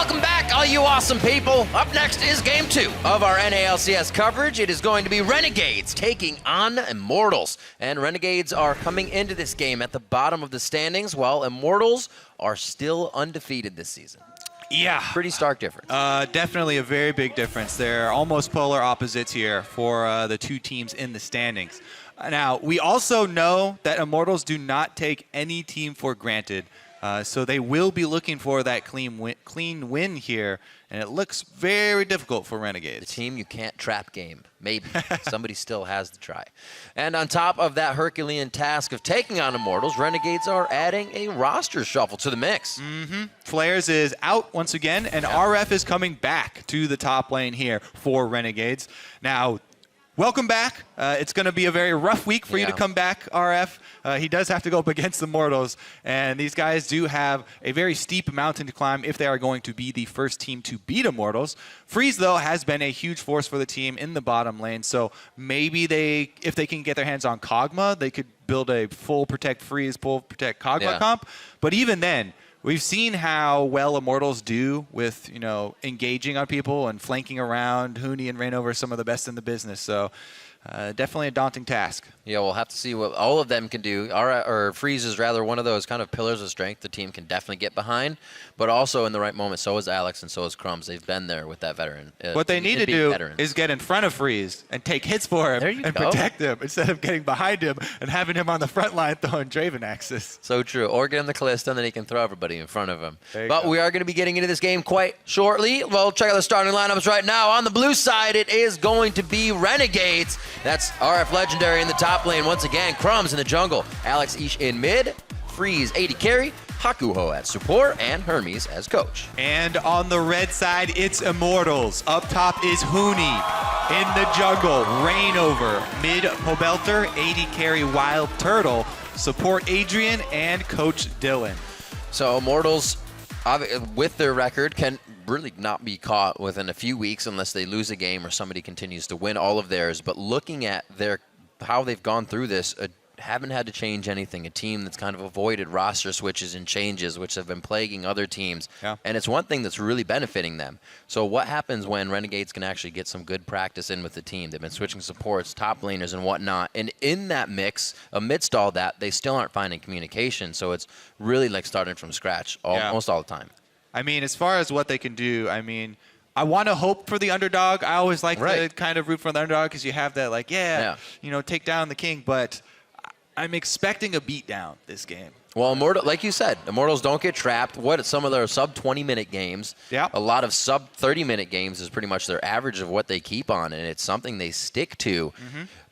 Welcome back, all you awesome people. Up next is Game 2 of our NA LCS coverage. It is going to be Renegades taking on Immortals. And Renegades are coming into this game at the bottom of the standings, while Immortals are still undefeated this season. Yeah. Pretty stark difference. Definitely a very big difference. They're almost polar opposites here for the two teams in the standings. Now, we also know that Immortals do not take any team for granted. So they will be looking for that clean win here, and it looks very difficult for Renegades. The team you can't trap game. Maybe. Somebody still has to try. And on top of that Herculean task of taking on Immortals, Renegades are adding a roster shuffle to the mix. FLICKR is out once again, and RF is coming back to the top lane here for Renegades. Now, welcome back. It's going to be a very rough week for you to come back, RF. He does have to go up against the Immortals, and these guys do have a very steep mountain to climb if they are going to be the first team to beat Immortals. Freeze, though, has been a huge force for the team in the bottom lane, so maybe if they can get their hands on Kog'Maw, they could build a full Protect Freeze, full Protect Kog'Maw comp. But even then, we've seen how well Immortals do with, engaging on people and flanking around. Huni and Reignover are some of the best in the business, so definitely a daunting task. Yeah, we'll have to see what all of them can do. Or Freeze is rather one of those kind of pillars of strength the team can definitely get behind, but also in the right moment, so is Alex and so is Crumbs. They've been there with that veteran. What they need to do is get in front of Freeze and take hits for him and protect him instead of getting behind him and having him on the front line throwing Draven axes. So true. Or get him the Callista, and then he can throw everybody in front of him. But we are going to be getting into this game quite shortly. Well, check out the starting lineups right now. On the blue side, it is going to be Renegades. That's RF Legendary in the top lane once again. Crumbs in the jungle. Alex Ish in mid. Freeze 80 carry. Hakuho at support, and Hermes as coach. And on the red side, it's Immortals. Up top is Huni. In the jungle, Reignover. Mid, Pobelter, 80 carry, Wild Turtle. Support Adrian and Coach Dylan. So Immortals, with their record, can really not be caught within a few weeks unless they lose a game or somebody continues to win all of theirs. But looking at how they've gone through this, haven't had to change anything. A team that's kind of avoided roster switches and changes, which have been plaguing other teams. And it's one thing that's really benefiting them. So what happens when Renegades can actually get some good practice in with the team? They've been switching supports, top laners, and whatnot. And in that mix, amidst all that, they still aren't finding communication. So it's really like starting from scratch almost all the time. I mean, as far as what they can do, I mean, I want to hope for the underdog. I always like to kind of root for the underdog because you have that, like, take down the king. But I'm expecting a beatdown this game. Well, like you said, Immortals don't get trapped. Some of their sub-20-minute games, a lot of sub-30-minute games is pretty much their average of what they keep on, and it's something they stick to.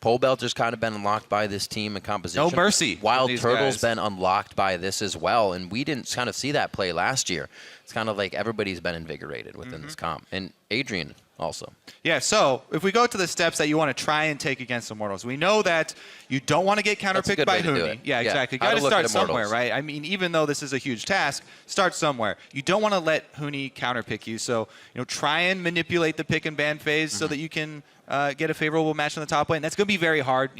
Pobelter's kind of been unlocked by this team and composition. No mercy. Wild Turtle's been unlocked by this as well, and we didn't kind of see that play last year. It's kind of like everybody's been invigorated within this comp, and Adrian also. Yeah, so if we go to the steps that you want to try and take against Immortals, we know that you don't want to get counterpicked by Huni. Yeah, exactly. You got to start somewhere, right? I mean, even though this is a huge task, start somewhere. You don't want to let Huni counterpick you, so try and manipulate the pick and ban phase so that you can get a favorable match on the top lane. That's going to be very hard,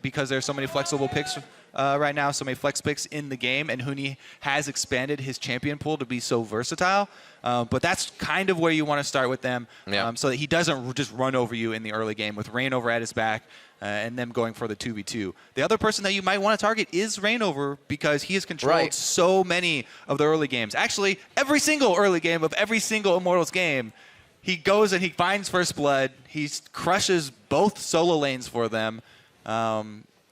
because there's so many flexible picks right now, so many flex picks in the game, and Huni has expanded his champion pool to be so versatile. But that's kind of where you want to start with them, so that he doesn't just run over you in the early game with Reignover at his back and them going for the 2v2. The other person that you might want to target is Reignover because he has controlled so many of the early games. Actually, every single early game of every single Immortals game, he goes and he finds First Blood. He crushes both solo lanes for them.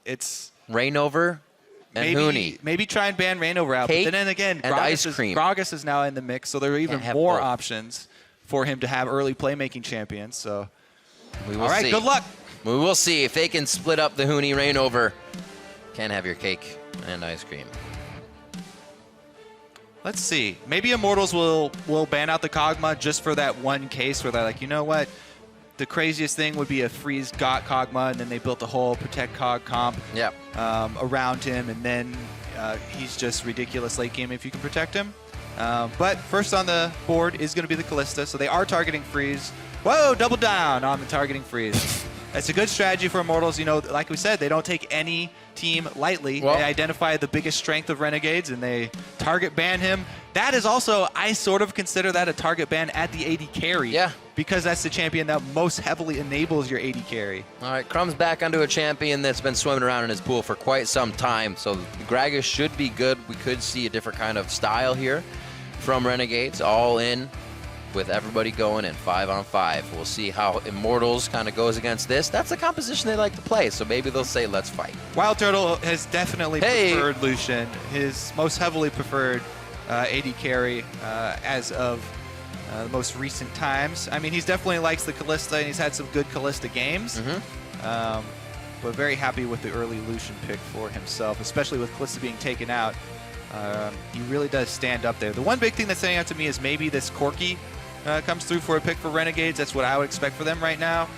It's Reignover and Huni. Maybe try and ban Reignover out. But then again, Gragas is now in the mix, so there are even more options for him to have early playmaking champions. So, all right, good luck. We will see if they can split up the Huni Reignover. Can't have your cake and ice cream. Let's see. Maybe Immortals will ban out the Kog'Maw just for that one case where they're like, you know what? The craziest thing would be if Freeze got Kog'Maw and then they built a whole Protect Cog comp around him, and then he's just ridiculous late game if you can protect him. But first on the board is going to be the Callista, so they are targeting Freeze. Whoa, double down on the targeting Freeze. That's a good strategy for Immortals. Like we said, they don't take any team lightly. They identify the biggest strength of Renegades, and they target ban him. that is also, I sort of consider that a target ban at the AD carry. Yeah. Because that's the champion that most heavily enables your AD carry. All right, Crumb's back onto a champion that's been swimming around in his pool for quite some time. So Gragas should be good. We could see a different kind of style here from Renegades, all in with everybody going in 5-on-5. We'll see how Immortals kind of goes against this. That's the composition they like to play, so maybe they'll say, let's fight. Wild Turtle has definitely preferred Lucian, his most heavily preferred AD carry as of the most recent times. I mean, he's definitely likes the Kalista, and he's had some good Kalista games. But very happy with the early Lucian pick for himself, especially with Kalista being taken out. He really does stand up there. The one big thing that's standing out to me is maybe this Corki comes through for a pick for Renegades. That's what I would expect for them right now.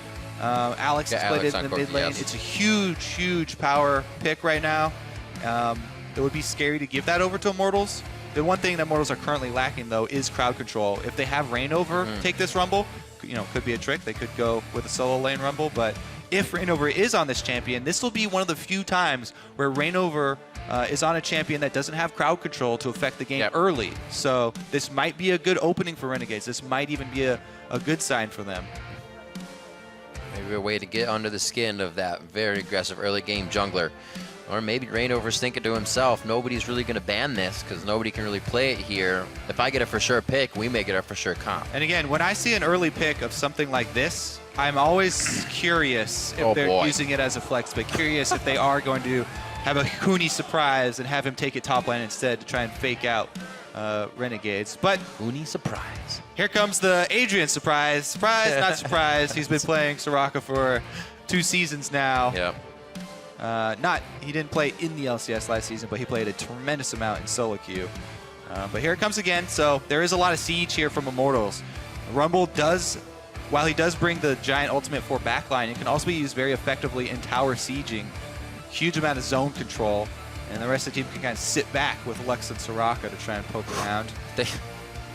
Alex has played it in the mid lane. It's a huge, huge power pick right now. It would be scary to give that over to Immortals. The one thing that Immortals are currently lacking, though, is crowd control. If they have Reignover take this Rumble, could be a trick. They could go with a solo lane Rumble, but if Reignover is on this champion, this will be one of the few times where Reignover is on a champion that doesn't have crowd control to affect the game early. So this might be a good opening for Renegades. This might even be a good sign for them. Maybe a way to get under the skin of that very aggressive early game jungler. Or maybe Reignover's thinking to himself, nobody's really going to ban this because nobody can really play it here. If I get a for sure pick, we may get a for sure comp. And again, when I see an early pick of something like this, I'm always curious if they're using it as a flex, but curious if they are going to have a Huni surprise and have him take it top lane instead to try and fake out Renegades. But Huni surprise. Here comes the Adrian surprise. Surprise, not surprise. He's been playing Soraka for 2 seasons now. Yep. He didn't play in the LCS last season, but he played a tremendous amount in solo queue. But here it comes again. So there is a lot of siege here from Immortals. Rumble does, while he does bring the giant ultimate for backline, it can also be used very effectively in tower sieging. Huge amount of zone control, and the rest of the team can kind of sit back with Lux and Soraka to try and poke around. They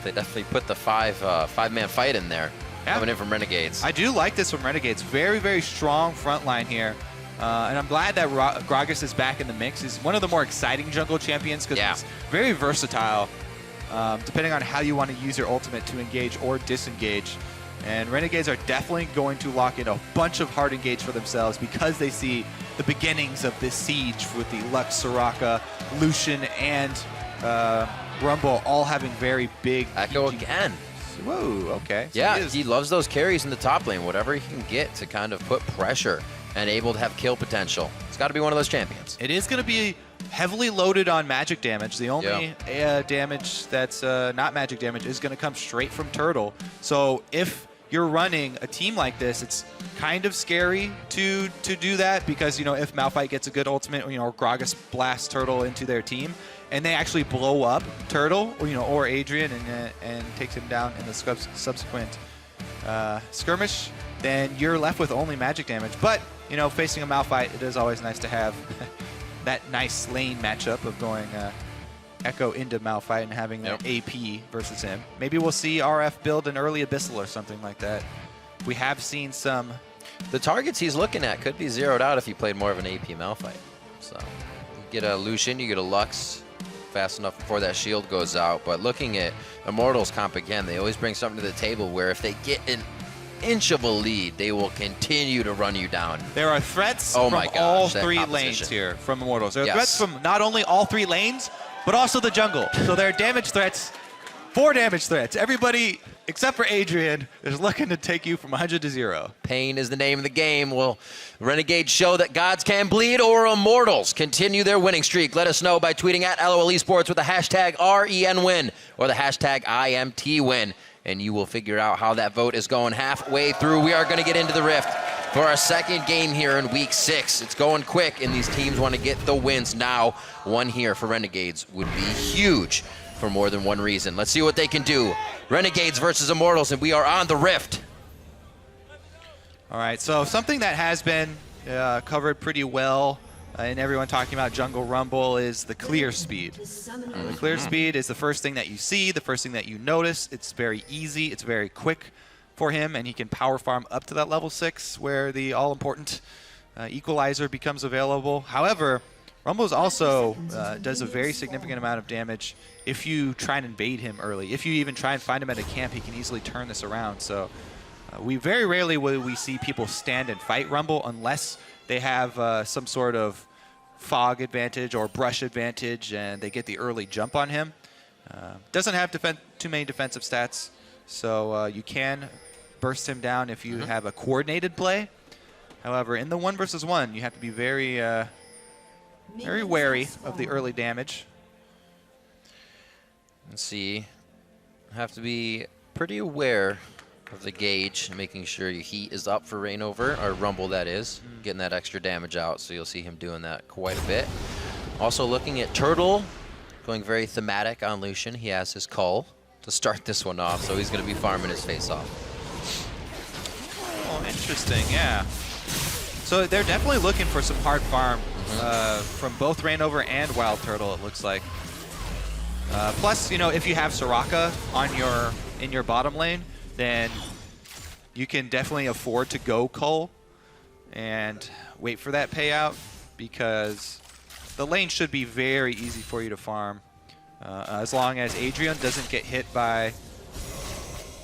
definitely put the five-man fight in there, coming in from Renegades. I do like this from Renegades. Very, very strong front line here. And I'm glad that Gragas is back in the mix. He's one of the more exciting jungle champions because he's very versatile, depending on how you want to use your ultimate to engage or disengage. And Renegades are definitely going to lock in a bunch of hard engage for themselves because they see the beginnings of this siege with the Lux, Soraka, Lucian, and Rumble all having very big... Echo again. Whoa, okay. So yeah, he loves those carries in the top lane, whatever he can get to kind of put pressure and able to have kill potential. It's got to be one of those champions. It is going to be heavily loaded on magic damage. The only damage that's not magic damage is going to come straight from Turtle. So if you're running a team like this, it's kind of scary to do that because, if Malphite gets a good ultimate, or Gragas blasts Turtle into their team, and they actually blow up Turtle, or Adrian and takes him down in the subsequent skirmish, then you're left with only magic damage. But, facing a Malphite, it is always nice to have that nice lane matchup of going Echo into Malphite and having that AP versus him. Maybe we'll see RF build an early Abyssal or something like that. We have seen some... The targets he's looking at could be zeroed out if he played more of an AP Malphite. So, you get a Lucian, you get a Lux fast enough before that shield goes out. But looking at Immortals comp again, they always bring something to the table where if they get an inch of a lead, they will continue to run you down. There are threats from all 3 lanes here from Immortals. There are threats from not only all 3 lanes, but also the jungle. So there are damage threats, 4 damage threats. Everybody, except for Adrian, is looking to take you from 100 to 0. Pain is the name of the game. Will Renegades show that gods can bleed, or Immortals continue their winning streak? Let us know by tweeting at LOL Esports with the hashtag RENWin or the hashtag IMTWin. And you will figure out how that vote is going halfway through. We are going to get into the Rift for our second game here in Week 6. It's going quick, and these teams want to get the wins now. One here for Renegades would be huge for more than one reason. Let's see what they can do. Renegades versus Immortals, and we are on the Rift. All right, so something that has been covered pretty well and everyone talking about Jungle Rumble is the clear speed. The clear speed is the first thing that you see, the first thing that you notice. It's very easy, it's very quick for him, and he can power farm up to that level 6 where the all-important equalizer becomes available. However, Rumbles also does a very significant amount of damage if you try and invade him early. If you even try and find him at a camp, he can easily turn this around. So we very rarely will we see people stand and fight Rumble unless they have some sort of fog advantage or brush advantage and they get the early jump on him. Doesn't have too many defensive stats, so you can burst him down if you have a coordinated play. However, in the 1 versus 1, you have to be very wary of the early damage. Let's see. Have to be pretty aware of the gauge, making sure your heat is up for Rainover, or Rumble that is, getting that extra damage out, so you'll see him doing that quite a bit. Also looking at Turtle, going very thematic on Lucian. He has his Cull to start this one off, so he's going to be farming his face off. Oh, interesting, yeah. So they're definitely looking for some hard farm from both Rainover and Wild Turtle, it looks like. Plus, you know, if you have Soraka on in your bottom lane, then you can definitely afford to go Cull and wait for that payout, because the lane should be very easy for you to farm as long as Adrian doesn't get hit by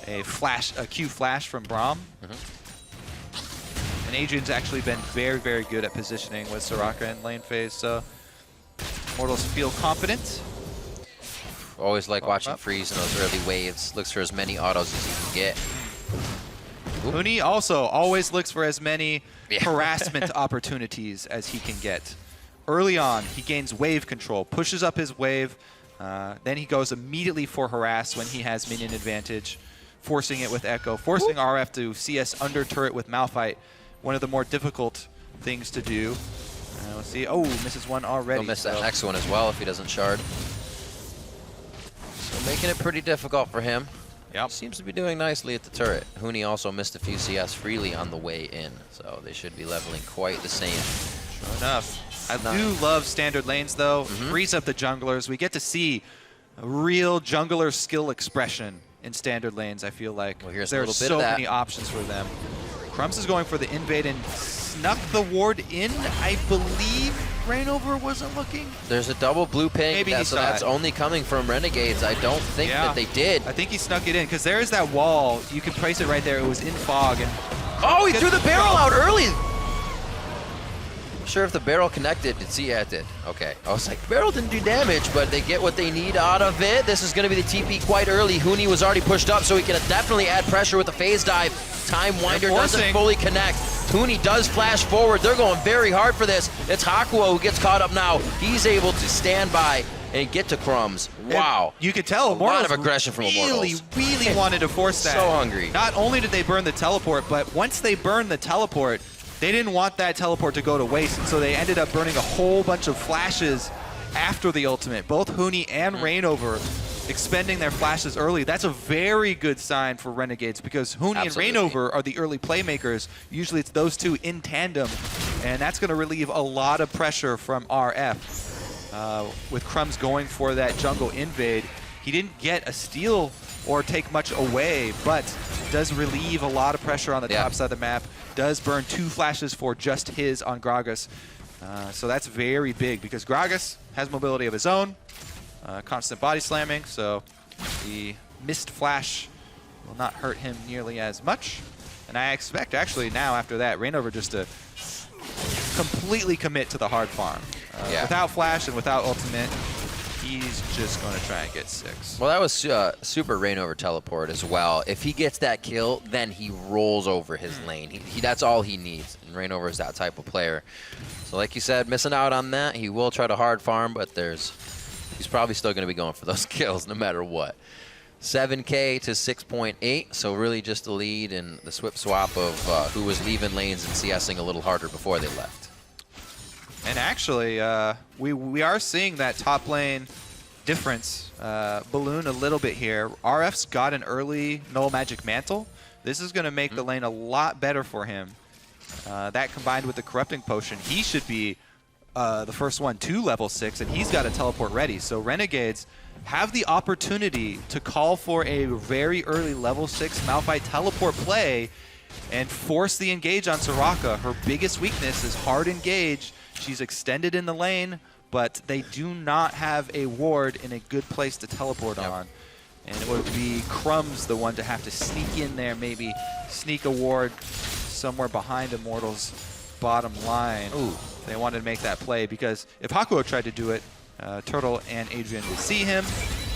a Q flash from Braum. And Adrian's actually been very, very good at positioning with Soraka in lane phase, so Immortals feel confident. Always like watching Freeze in those early waves. Looks for as many autos as he can get. Huni also always looks for as many harassment opportunities as he can get. Early on, he gains wave control, pushes up his wave, then he goes immediately for harass when he has minion advantage, forcing it with Echo, forcing RF to CS under turret with Malphite, one of the more difficult things to do. Let's see. Oh, misses one already. He'll miss that next one as well if he doesn't shard. So making it pretty difficult for him. Yep. Seems to be doing nicely at the turret. Huni also missed a few CS freely on the way in, so they should be leveling quite the same. Sure enough. I do love standard lanes, though. Frees up the junglers. We get to see a real jungler skill expression in standard lanes, I feel like. Well, here's there a are little bit so of that. many options for them. Crumbs is going for the invade and snuck the ward in. I believe Rainover wasn't looking. There's a double blue ping. Maybe so that's only coming from Renegades. I don't think that they did. I think he snuck it in, because there is that wall. You can place it right there. It was in fog. And oh, he threw the barrel out early. Sure if the barrel connected. Yeah, it did. Okay. I was like, barrel didn't do damage, but they get what they need out of it. This is going to be the TP quite early. Huni was already pushed up, so he can definitely add pressure with the phase dive. Time Winder doesn't fully connect. Huni does flash forward. They're going very hard for this. It's Hakuo who gets caught up now. He's able to stand by and get to Crumbs. Wow. And you could tell a lot of aggression from Immortals. Really wanted to force that. So hungry. Not only did they burn the teleport, but once they burned the teleport, they didn't want that teleport to go to waste, and so they ended up burning a whole bunch of flashes after the ultimate. Both Huni and Rainover expending their flashes early. That's a very good sign for Renegades, because Huni and Rainover are the early playmakers. Usually it's those two in tandem, and that's going to relieve a lot of pressure from RF. With Crumbs going for that jungle invade, he didn't get a steal or take much away, but does relieve a lot of pressure on the top side of the map. Does burn 2 flashes for just his on Gragas. So that's very big, because Gragas has mobility of his own, constant body slamming, so the missed flash will not hurt him nearly as much. And I expect, actually, now after that, Rainover just to completely commit to the hard farm. Without flash and without ultimate, he's just going to try and get 6. Well, that was super Rainover teleport as well. If he gets that kill, then he rolls over his lane. That's all he needs, and Rainover is that type of player. So like you said, missing out on that. He will try to hard farm, but he's probably still going to be going for those kills no matter what. 7K to 6.8, so really just the lead and the swip swap of who was leaving lanes and CSing a little harder before they left. And actually, we are seeing that top lane difference balloon a little bit here. RF's got an early Null Magic Mantle. This is going to make the lane a lot better for him. That combined with the Corrupting Potion, he should be the first one to level 6, and he's got a teleport ready. So Renegades have the opportunity to call for a very early level 6 Malphite teleport play and force the engage on Soraka. Her biggest weakness is hard engage. She's extended in the lane. but they do not have a ward in a good place to teleport on. And it would be Crumbs the one to have to sneak in there, maybe sneak a ward somewhere behind Immortals' bottom line. Ooh. They wanted to make that play, because if Hakuo tried to do it, Turtle and Adrian would see him,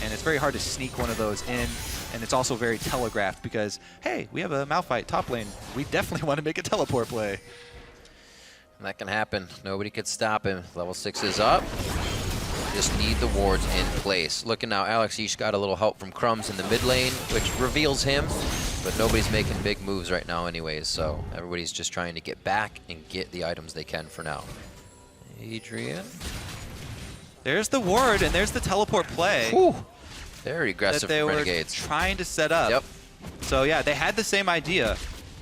and it's very hard to sneak one of those in. And it's also very telegraphed because, hey, we have a Malphite top lane. We definitely want to make a teleport play. And that can happen. Nobody could stop him. Level 6 is up. Just need the wards in place. Looking now, Alex got a little help from Crumbs in the mid lane, which reveals him. But nobody's making big moves right now anyways, so everybody's just trying to get back and get the items they can for now. Adrian. There's the ward, and there's the teleport play. Whew. Very aggressive that they Renegades. were trying to set up. Yep. So yeah, they had the same idea,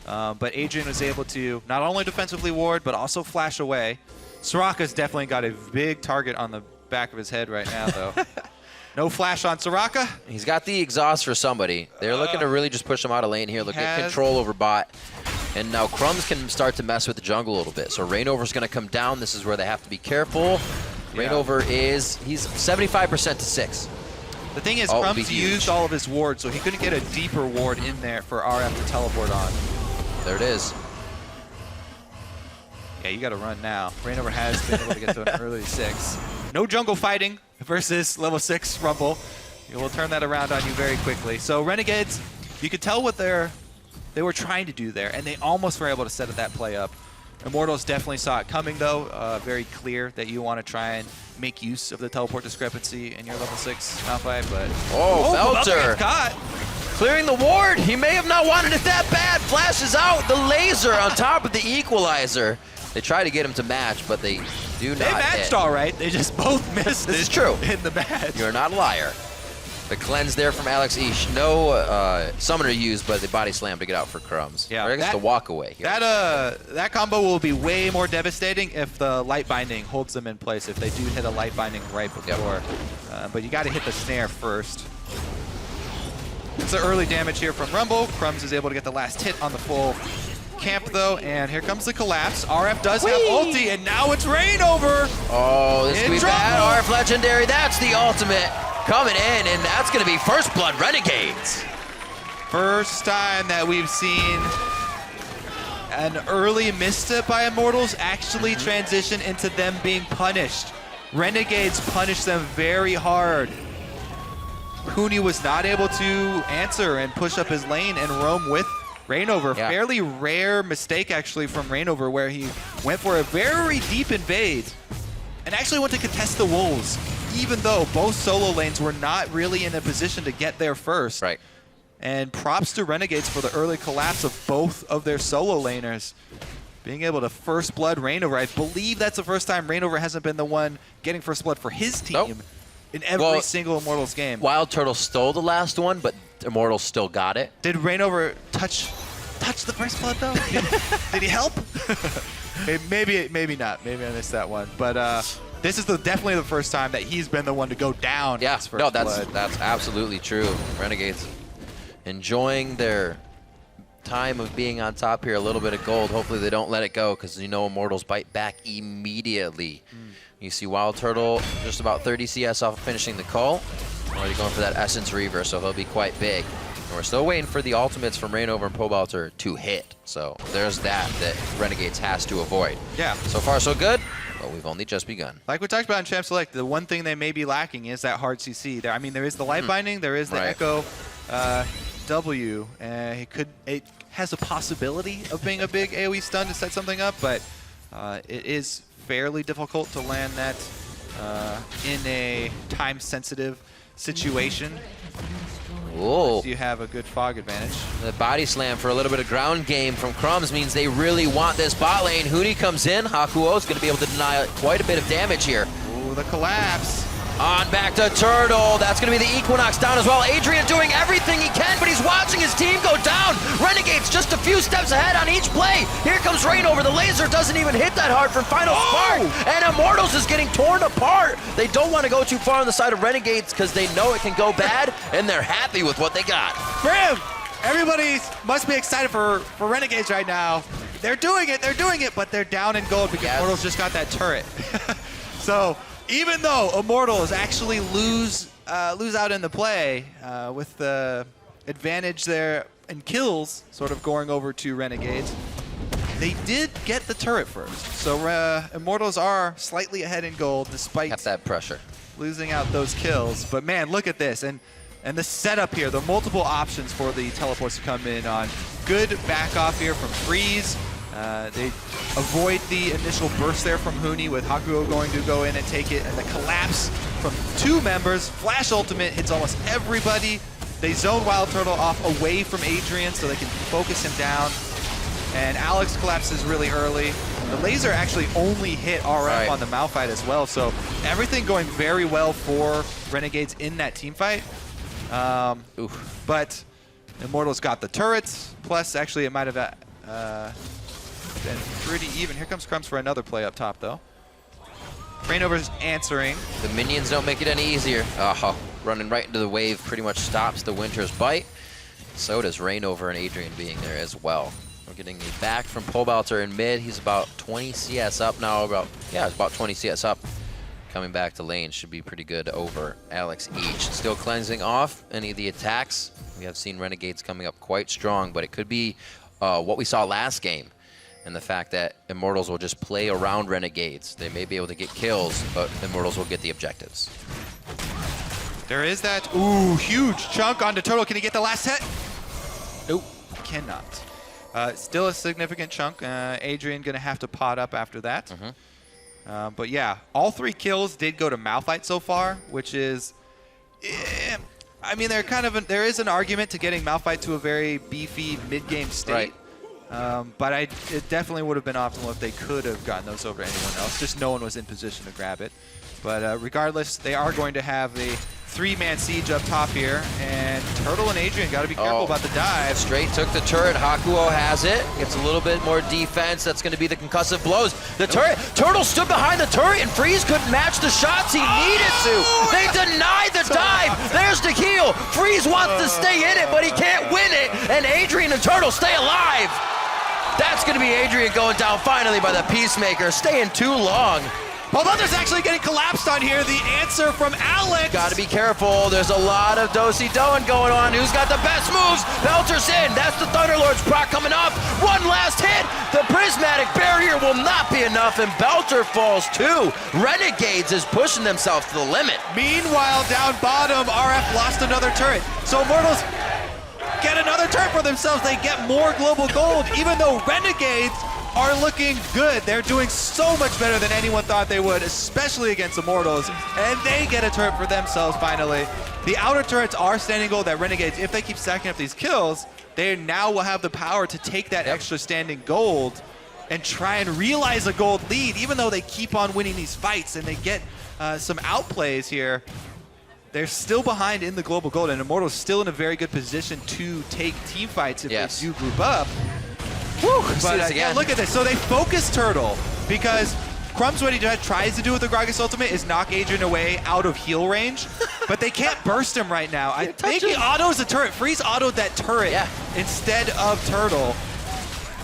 but Adrian was able to not only defensively ward, but also flash away. Soraka's definitely got a big target on the back of his head right now, though. No flash on Soraka. He's got the exhaust for somebody. They're looking to really just push him out of lane here. Look at control over bot. And now Crumbs can start to mess with the jungle a little bit. So Reignover's going to come down. This is where they have to be careful. Reignover he's 75% to 6. The thing is, Crumbs used all of his wards, so he couldn't get a deeper ward in there for RF to teleport on. There it is. Yeah, you got to run now. Reignover has been able to get to an early 6. No jungle fighting versus level 6 Rumble. It will turn that around on you very quickly. So Renegades, you could tell what they were trying to do there, and they almost were able to set that play up. Immortals definitely saw it coming, though. Very clear that you want to try and make use of the teleport discrepancy in your level 6 Malphite, but... Oh, Belter! Caught. Clearing the ward! He may have not wanted it that bad! Flashes out the laser on top of the equalizer. They try to get him to match, but they do not They matched all right. They just both missed This is true. in the match. You're not a liar. The cleanse there from Alex. No summoner used, but the body slam to get out for Crumbs. Yeah, or I guess the walk away here. That combo will be way more devastating if the light binding holds them in place, if they do hit a light binding right before. But you got to hit the snare first. It's the early damage here from Rumble. Crumbs is able to get the last hit on the full camp, though, and here comes the collapse. RF does have ulti, and now it's Reignover. Oh, this could be bad. RF Legendary, that's the ultimate coming in, and that's going to be First Blood Renegades. First time that we've seen an early misstep by Immortals actually transition into them being punished. Renegades punished them very hard. Huni was not able to answer and push up his lane and roam with Reignover. Yeah. Fairly rare mistake, actually, from Reignover, where he went for a very deep invade and actually went to contest the Wolves, even though both solo lanes were not really in a position to get there first. Right. And props to Renegades for the early collapse of both of their solo laners. Being able to first blood Reignover. I believe that's the first time Reignover hasn't been the one getting first blood for his team in every single Immortals game. Wild Turtle stole the last one, but Immortals still got it. Did Reignover touch the first blood, though? Did he help? Maybe not. Maybe I missed that one. But this is definitely the first time that he's been the one to go down. Yeah, his first blood. That's absolutely true. Renegades enjoying their time of being on top here. A little bit of gold. Hopefully they don't let it go, because you know Immortals bite back immediately. You see Wild Turtle just about 30 CS off of finishing the call. Already going for that Essence Reaver, so he'll be quite big. And we're still waiting for the ultimates from Reignover and Pobelter to hit. So there's that Renegades has to avoid. Yeah. So far so good, but we've only just begun. Like we talked about in Champ Select, the one thing they may be lacking is that hard CC. There, I mean, there is the light binding, there is the Echo W, and it has a possibility of being a big AoE stun to set something up, but it is fairly difficult to land that in a time-sensitive situation. Whoa. You have a good fog advantage. The body slam for a little bit of ground game from Crumbs means they really want this bot lane. Huni comes in. Hakuo is going to be able to deny quite a bit of damage here. Ooh, the collapse. On back to Turtle. That's going to be the Equinox down as well. Adrian doing everything he can, but he's watching his team go down. Renegades just a few steps ahead on each play. Here comes Reignover. The laser doesn't even hit that hard from Final Spark. And Immortals is getting torn apart. They don't want to go too far on the side of Renegades because they know it can go bad, and they're happy with what they got. Brim! Everybody must be excited for Renegades right now. They're doing it, but they're down in gold because Immortals just got that turret. So even though Immortals actually lose out in the play with the advantage there and kills sort of going over to Renegades, they did get the turret first. So Immortals are slightly ahead in gold despite got that pressure. Losing out those kills. But man, look at this. And the setup here, the multiple options for the teleports to come in on. Good back off here from Freeze. They avoid the initial burst there from Huni with Hakuo going to go in and take it. And the collapse from 2 members. Flash ultimate hits almost everybody. They zone Wild Turtle off away from Adrian so they can focus him down. And Alex collapses really early. The laser actually only hit RF on the Malphite as well. So everything going very well for Renegades in that team fight. But Immortals got the turrets. Plus, actually, it might have been pretty even. Here comes Crumbs for another play up top, though. Rainover's answering. The minions don't make it any easier. Running right into the wave pretty much stops the Winter's bite. So does Rainover and Adrian being there as well. We're getting the back from Pobelter in mid. He's about 20 CS up now. It's about 20 CS up. Coming back to lane should be pretty good over Alex Each. Still cleansing off any of the attacks. We have seen Renegades coming up quite strong, but it could be what we saw last game. And the fact that Immortals will just play around Renegades. They may be able to get kills, but Immortals will get the objectives. There is that, huge chunk onto Turtle. Can he get the last hit? Nope, cannot. Still a significant chunk. Adrian gonna have to pot up after that. But yeah, all 3 kills did go to Malphite so far, which is, I mean, there is an argument to getting Malphite to a very beefy mid-game state. But it definitely would have been optimal if they could have gotten those over to anyone else. Just no one was in position to grab it. But regardless, they are going to have a 3-man siege up top here, and Turtle and Adrian got to be careful about the dive. Straight took the turret. Hakuo has it. Gets a little bit more defense. That's going to be the concussive blows. The turret. Turtle stood behind the turret, and Freeze couldn't match the shots he needed to. They denied the dive. There's the heal. Freeze wants to stay in it, but he can't win it, and Adrian and Turtle stay alive. That's going to be Adrian going down finally by the Peacemaker, staying too long. Pobelter's actually getting collapsed on here. The answer from Alex. Got to be careful. There's a lot of do-si-doing going on. Who's got the best moves? Belter's in. That's the Thunderlord's proc coming up. One last hit. The prismatic barrier will not be enough, and Belter falls too. Renegades is pushing themselves to the limit. Meanwhile, down bottom, RF lost another turret. So Immortals get another turret for themselves. They get more global gold, even though Renegades are looking good. They're doing so much better than anyone thought they would, especially against Immortals, and they get a turret for themselves finally. The outer turrets are standing gold that Renegades, if they keep stacking up these kills, they now will have the power to take that extra standing gold and try and realize a gold lead, even though they keep on winning these fights and they get some outplays here. They're still behind in the global gold, and Immortals still in a very good position to take team fights if they do group up. But yeah, look at this. So they focus Turtle because Crumbs, what he tries to do with the Gragas ultimate is knock Adrian away out of heal range, but they can't burst him right now. I think he autos the turret. Freeze autoed that turret instead of Turtle.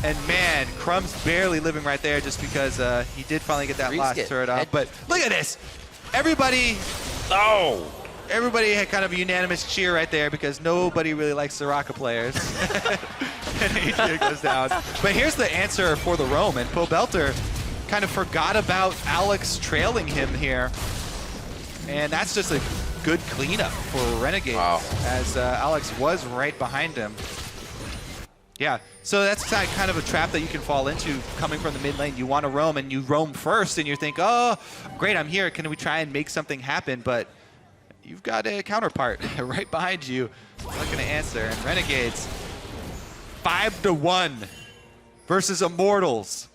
And man, Crumbs barely living right there just because he did finally get that last turret off. But look at this. Everybody had kind of a unanimous cheer right there because nobody really likes Soraka players. And Adrian goes down. But here's the answer for the roam, and Pobelter kind of forgot about Alex trailing him here. And that's just a good cleanup for Renegades as Alex was right behind him. Yeah, so that's kind of a trap that you can fall into coming from the mid lane. You want to roam, and you roam first, and you think, oh, great, I'm here. Can we try and make something happen? But you've got a counterpart right behind you. Not going to answer. And Renegades, 5-1 versus Immortals.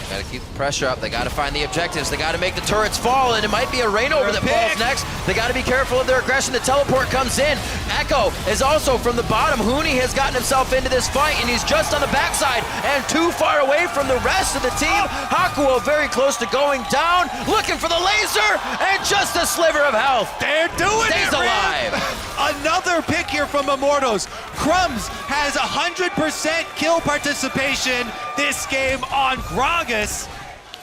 Got to keep the pressure up. They got to find the objectives. They got to make the turrets fall, and it might be a Rainover that falls next. They got to be careful of their aggression. The teleport comes in. Echo is also from the bottom. Huni has gotten himself into this fight, and he's just on the backside and too far away from the rest of the team. Hakuo very close to going down, looking for the laser, and just a sliver of health. They're doing it, Stays alive. Another pick here from Immortals. Crumbs has 100% kill participation this game on Gragas.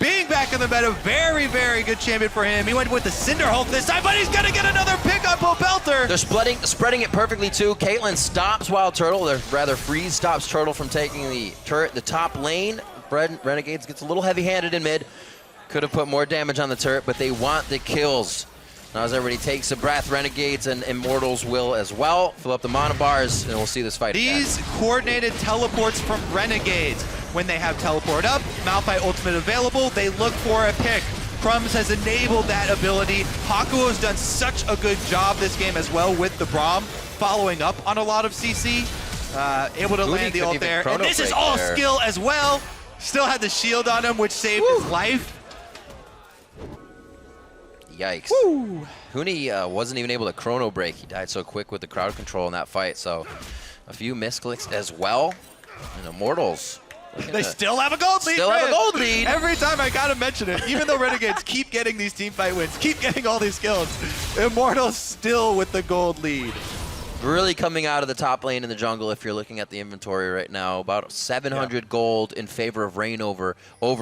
being back in the meta, very, very good champion for him. He went with the Cinder Hulk this time, but he's going to get another pick on Belter. They're spreading it perfectly too. Caitlyn stops Wild Turtle, or rather Freeze stops Turtle from taking the turret. The top lane, Renegades gets a little heavy-handed in mid. Could have put more damage on the turret, but they want the kills. Now as everybody takes a breath, Renegades and Immortals will as well. Fill up the mana bars, and we'll see this fight These again. coordinated teleports from Renegades. When they have teleport up, Malphite ultimate available, they look for a pick. Crumbs has enabled that ability. Hakuo has done such a good job this game as well with the Braum, following up on a lot of CC. Able to land the ult there. And this is all skill as well. Still had the shield on him, which saved his life. Yikes. Huni wasn't even able to chrono break. He died so quick with the crowd control in that fight. So a few misclicks as well. And Immortals. They still have a gold lead. Still have a gold lead. Every time I gotta mention it, even though Renegades keep getting these team fight wins, keep getting all these kills, Immortals still with the gold lead. Really coming out of the top lane in the jungle if you're looking at the inventory right now. About 700 gold in favor of Reign over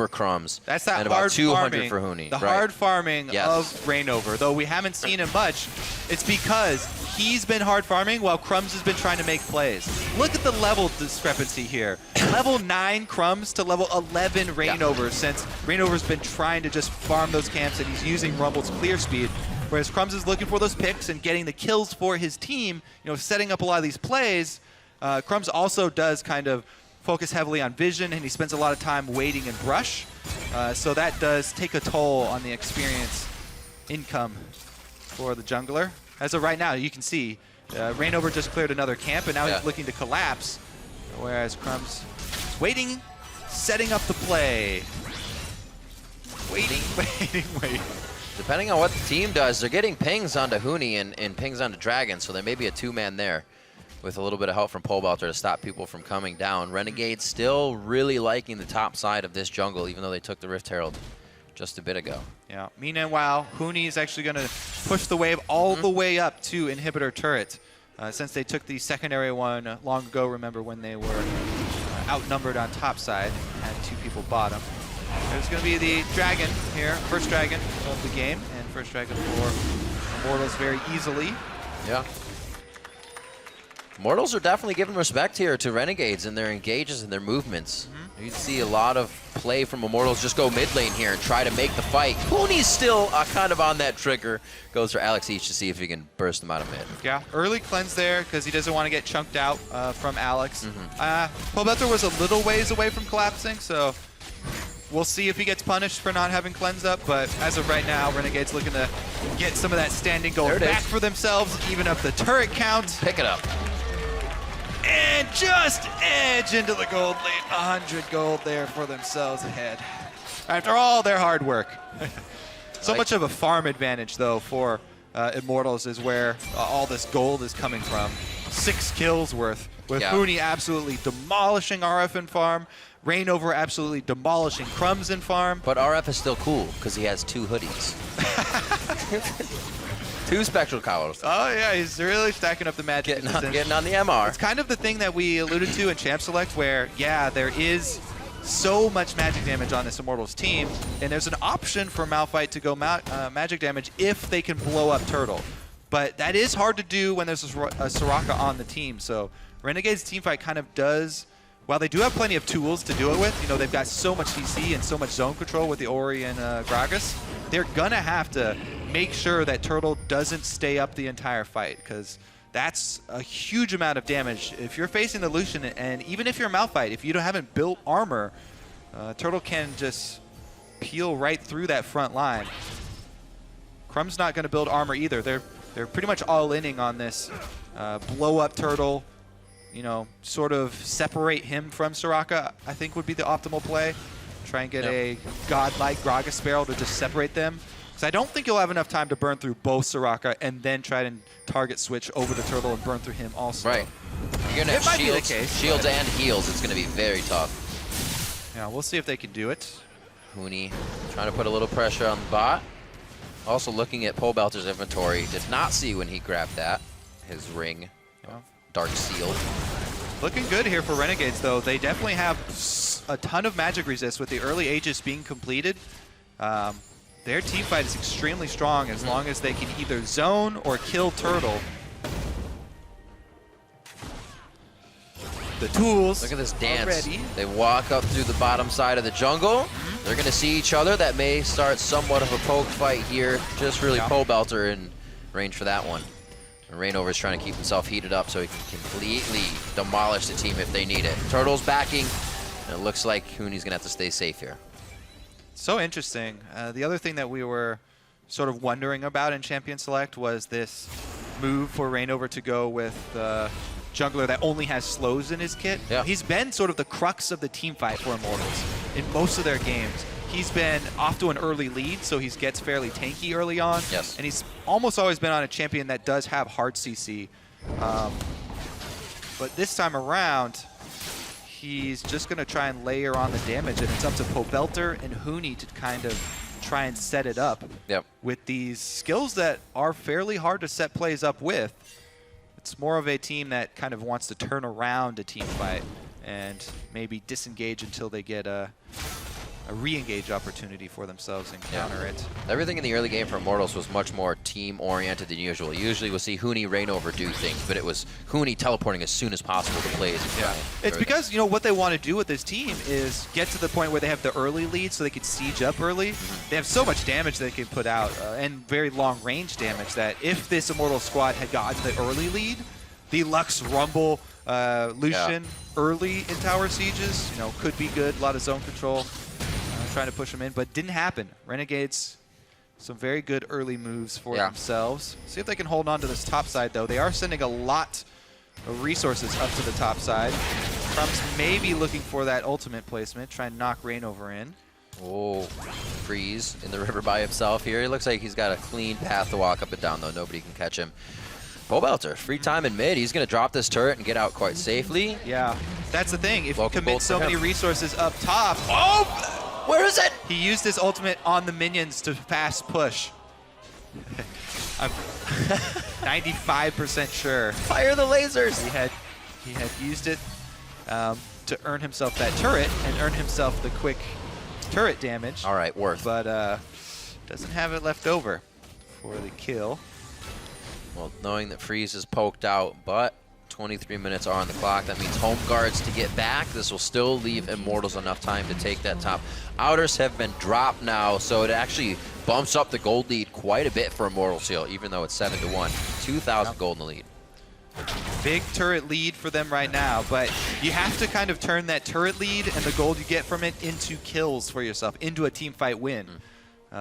Crumbs. That's that and hard about 200 farming, for Huni. The hard farming of Reign over. Though we haven't seen him much, it's because he's been hard farming while Crumbs has been trying to make plays. Look at the level discrepancy here. Level 9 Crumbs to level 11 Reign over, since Reign over's been trying to just farm those camps and he's using Rumble's clear speed. Whereas Crumbs is looking for those picks and getting the kills for his team, setting up a lot of these plays. Crumbs also does kind of focus heavily on vision, and he spends a lot of time waiting in brush. So that does take a toll on the experience income for the jungler. As of right now, you can see Reignover just cleared another camp, and now he's looking to collapse. Whereas Crumbs is waiting, setting up the play. Waiting. Depending on what the team does, they're getting pings onto Huni and pings onto Dragon, so there may be a two-man there with a little bit of help from Belter to stop people from coming down. Renegades still really liking the top side of this jungle, even though they took the Rift Herald just a bit ago. Yeah, meanwhile, Huni is actually going to push the wave all the way up to Inhibitor Turret. Since they took the secondary one long ago, remember when they were outnumbered on top side, had 2 people bottom. There's going to be the dragon here, first dragon of the game, and first dragon for Immortals very easily. Yeah. Immortals are definitely giving respect here to Renegades in their engages and their movements. You see a lot of play from Immortals just go mid lane here and try to make the fight. Huni's still kind of on that trigger. Goes for Alex Each to see if he can burst him out of mid. Yeah, early cleanse there because he doesn't want to get chunked out from Alex. Belter was a little ways away from collapsing, so we'll see if he gets punished for not having cleanse up, but as of right now, Renegade's looking to get some of that standing gold back for themselves, even up the turret count. Pick it up. And just edge into the gold lead. 100 gold there for themselves ahead. After all their hard work. So much of a farm advantage, though, for Immortals is where all this gold is coming from. 6 kills worth, with Huni absolutely demolishing RF in farm, Reignover absolutely demolishing Crumbs in farm. But RF is still cool because he has 2 hoodies. 2 spectral collars. Oh yeah, he's really stacking up the magic. Getting on the MR. It's kind of the thing that we alluded to in Champ Select where, there is so much magic damage on this Immortals team, and there's an option for Malphite to go magic damage if they can blow up Turtle. But that is hard to do when there's a Soraka on the team, so Renegade's teamfight kind of does, while they do have plenty of tools to do it with, they've got so much CC and so much zone control with the Ori and Gragas, they're gonna have to make sure that Turtle doesn't stay up the entire fight, because that's a huge amount of damage. If you're facing the Lucian, and even if you're Malphite, if you haven't built armor, Turtle can just peel right through that front line. Crumb's not gonna build armor either. They're pretty much all-inning on this blow up Turtle, sort of separate him from Soraka, I think would be the optimal play. Try and get a godlike Gragas Sparrow to just separate them. Because I don't think you'll have enough time to burn through both Soraka and then try to target switch over to Turtle and burn through him also. Right. You're going to have shields and heals. It's going to be very tough. Yeah, we'll see if they can do it. Huni trying to put a little pressure on the bot. Also looking at Belter's inventory. Did not see when he grabbed that. His ring. Dark Seal. Looking good here for Renegades, though. They definitely have a ton of magic resist with the early Aegis being completed. Their team fight is extremely strong as long as they can either zone or kill Turtle. The tools. Look at this dance. They walk up through the bottom side of the jungle. They're going to see each other. That may start somewhat of a poke fight here. Just really pole belter in range for that one. And Reignover is trying to keep himself heated up so he can completely demolish the team if they need it. Turtle's backing. And it looks like Huni's going to have to stay safe here. So interesting. The other thing that we were sort of wondering about in Champion Select was this move for Reignover to go with jungler that only has slows in his kit. Yeah. He's been sort of the crux of the team fight for Immortals in most of their games. He's been off to an early lead, so he gets fairly tanky early on. Yes. And he's almost always been on a champion that does have hard CC. But this time around, he's just going to try and layer on the damage, and it's up to Pobelter and Huni to kind of try and set it up with these skills that are fairly hard to set plays up with. It's more of a team that kind of wants to turn around a team fight and maybe disengage until they get a re-engage opportunity for themselves and counter it. Everything in the early game for Immortals was much more team-oriented than usual. Usually we'll see Huni Reignover do things, but it was Huni teleporting as soon as possible to plays. It's because, you know, what they want to do with this team is get to the point where they have the early lead so they can siege up early. They have so much damage they can put out and very long range damage that if this Immortal squad had gotten the early lead, the Lux Rumble Lucian early in tower sieges, you know, could be good. A lot of zone control. Trying to push them in, but didn't happen. Renegades, some very good early moves for themselves. See if they can hold on to this top side, though. They are sending a lot of resources up to the top side. Crumbs may be looking for that ultimate placement, try and knock Reignover in. Oh, Freeze in the river by himself here. He looks like he's got a clean path to walk up and down, though. Nobody can catch him. Pobelter, free time in mid. He's going to drop this turret and get out quite safely. Yeah, that's the thing. If you commit so many resources up top... Oh! Where is it? He used his ultimate on the minions to fast push. I'm 95% sure. Fire the lasers! He had used it to earn himself that turret and earn himself the quick turret damage. All right, worth. But doesn't have it left over for the kill. Well, knowing that Freeze is poked out, but 23 minutes are on the clock. That means home guards to get back. This will still leave Immortals enough time to take that top. Outers have been dropped now, so it actually bumps up the gold lead quite a bit for Immortals here, even though it's 7-1. 2,000 gold in the lead. Big turret lead for them right now, but you have to kind of turn that turret lead and the gold you get from it into kills for yourself, into a team fight win.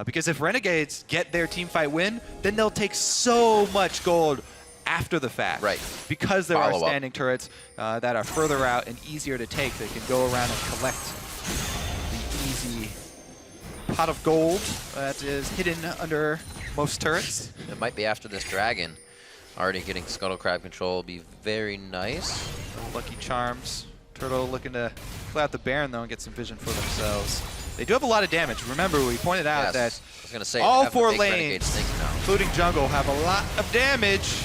Because if Renegades get their team fight win, then they'll take so much gold after the fact. Right. Because there are standing turrets that are further out and easier to take. They can go around and collect the easy pot of gold that is hidden under most turrets. It might be after this dragon. Already getting Scuttle Crab control will be very nice. Lucky Charms. Turtle looking to play out the Baron, though, and get some vision for themselves. They do have a lot of damage. Remember, we pointed out that I was gonna say, all 4 lanes, including jungle, have a lot of damage.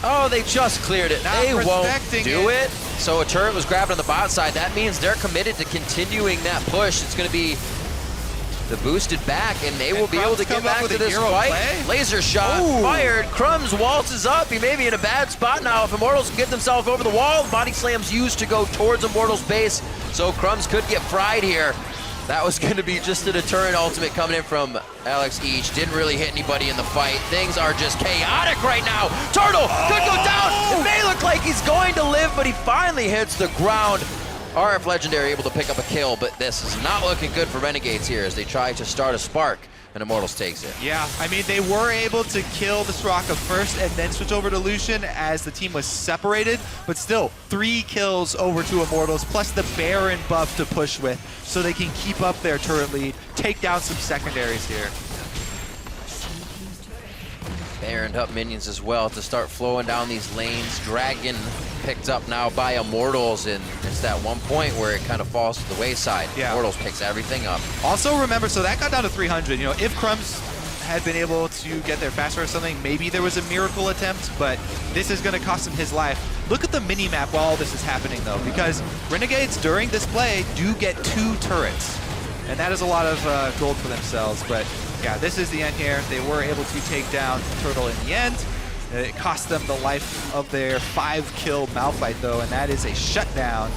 Oh, they just cleared it. They won't do it. So a turret was grabbed on the bot side. That means they're committed to continuing that push. It's going to be the boosted back, and they will be able to get back to this fight. Laser shot fired. Crumbs waltzes up. He may be in a bad spot now. If Immortals can get themselves over the wall, body slams used to go towards Immortals base, so Crumbs could get fried here. That was going to be just a deterrent ultimate coming in from Alex Each. Didn't really hit anybody in the fight. Things are just chaotic right now. Turtle could go down. It may look like he's going to live, but he finally hits the ground. RF Legendary able to pick up a kill, but this is not looking good for Renegades here as they try to start a spark, and Immortals takes it. Yeah, I mean, they were able to kill the Soraka first and then switch over to Lucian as the team was separated, but still, 3 kills over to Immortals, plus the Baron buff to push with, so they can keep up their turret lead, take down some secondaries here. Baroned up minions as well to start flowing down these lanes. Dragon picked up now by Immortals, and it's that one point where it kind of falls to the wayside. Immortals picks everything up. Also remember, so that got down to 300. You know, if Crumbs had been able to get there faster or something, maybe there was a miracle attempt, but this is going to cost him his life. Look at the mini-map while all this is happening, though, because Renegades, during this play, do get 2 turrets. And that is a lot of gold for themselves. But, yeah, this is the end here. They were able to take down Turtle in the end. It cost them the life of their 5-kill Malphite, though, and that is a shutdown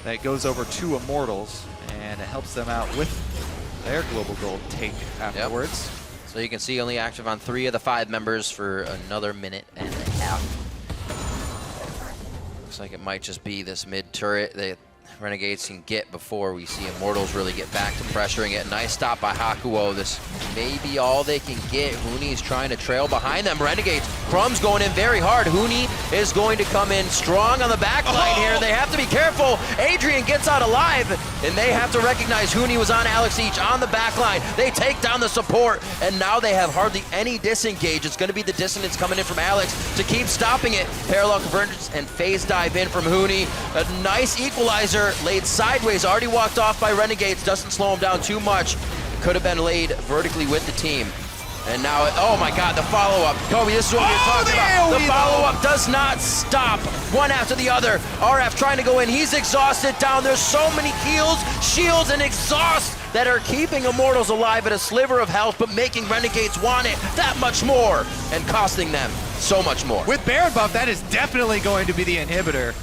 that goes over to Immortals, and it helps them out with their global gold take afterwards. Yep. So you can see only active on 3 of the 5 members for another minute and a half. Looks like it might just be this mid turret that Renegades can get before we see Immortals really get back to pressuring it. Nice stop by Hakuo. This may be all they can get. Huni's trying to trail behind them. Renegades, Crumb's going in very hard. Huni is going to come in strong on the back line here. They have to be careful. Adrian gets out alive, and they have to recognize Huni was on Alex Each on the back line. They take down the support, and now they have hardly any disengage. It's going to be the dissonance coming in from Alex to keep stopping it. Parallel convergence and phase dive in from Huni. A nice equalizer. Laid sideways, already walked off by Renegades, doesn't slow him down too much. Could have been laid vertically with the team. And now, oh my God, the follow-up. Kobe, this is what we're talking about. The follow-up does not stop, one after the other. RF trying to go in, he's exhausted down. There's so many heals, shields, and exhaust that are keeping Immortals alive at a sliver of health, but making Renegades want it that much more and costing them so much more. With Baron buff, that is definitely going to be the inhibitor.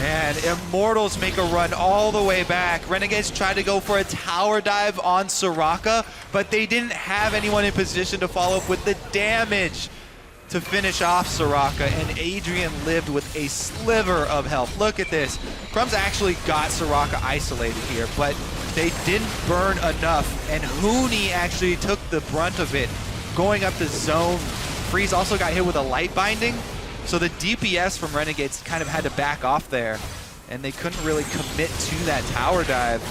And Immortals make a run all the way back. Renegades tried to go for a tower dive on Soraka, but they didn't have anyone in position to follow up with the damage to finish off Soraka, and Adrian lived with a sliver of health. Look at this. Crumbs actually got Soraka isolated here, but they didn't burn enough, and Huni actually took the brunt of it, going up the zone. Freeze also got hit with a light binding. So the DPS from Renegades kind of had to back off there, and they couldn't really commit to that tower dive.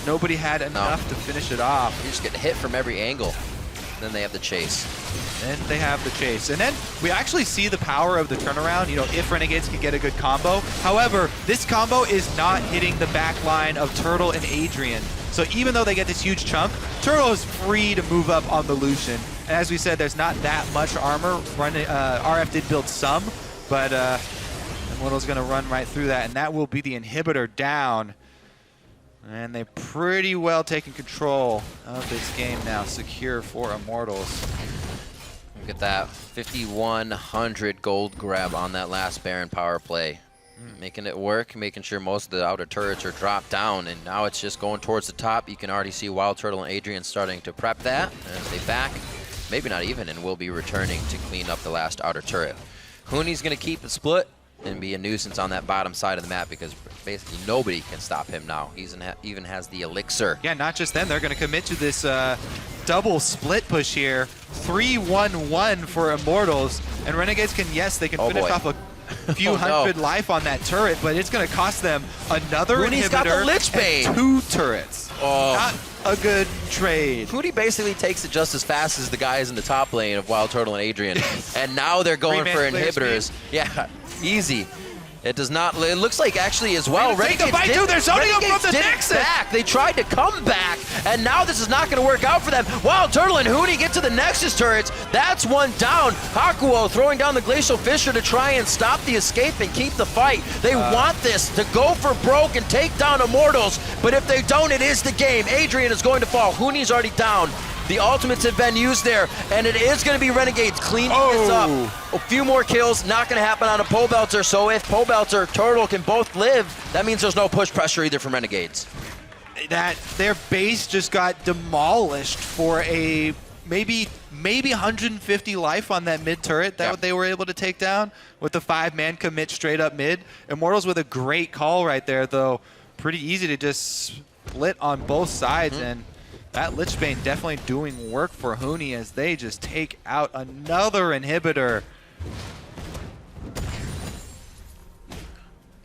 Nobody had enough to finish it off. You just get hit from every angle. Then they have the chase. And they have the chase. And then we actually see the power of the turnaround, you know, if Renegades can get a good combo. However, this combo is not hitting the back line of Turtle and Adrian. So even though they get this huge chunk, Turtle is free to move up on the Lucian. And as we said, there's not that much armor. RF did build some, but Immortal's going to run right through that, and that will be the inhibitor down. And they've pretty well taken control of this game now, secure for Immortals. Look at that, 5,100 gold grab on that last Baron power play. Making it work, making sure most of the outer turrets are dropped down, and now it's just going towards the top. You can already see Wild Turtle and Adrian starting to prep that as they back. Maybe not even, and will be returning to clean up the last outer turret. Huni's going to keep the split and be a nuisance on that bottom side of the map because basically nobody can stop him now. He even has the elixir. Yeah, not just them. They're going to commit to this double split push here. 3-1-1 for Immortals. And Renegades can, yes, they can finish off a few hundred life on that turret, but it's going to cost them another Huni's got the Lich Bane. And 2 turrets. Not a good trade. Huni basically takes it just as fast as the guys in the top lane of Wild Turtle and Adrian. And now they're going for inhibitors. Yeah, easy. It does not. It looks like actually as well. Renegades did, they're zoning up from the Nexus. Back. They tried to come back, and now this is not going to work out for them. Wild Turtle and Huni get to the Nexus turrets. That's one down. Hakuo throwing down the Glacial Fissure to try and stop the escape and keep the fight. They want this to go for broke and take down Immortals, but if they don't, it is the game. Adrian is going to fall. Huni's already down. The ultimates have been used there, and it is going to be Renegades cleaning this up. A few more kills, not going to happen on a Pole Belter, so if Pole Belter, Turtle can both live, that means there's no push pressure either from Renegades. Their base just got demolished for a maybe 150 life on that mid turret that they were able to take down with the 5-man commit straight up mid. Immortals with a great call right there, though. Pretty easy to just split on both sides, and that Lich Bane definitely doing work for Huni as they just take out another inhibitor.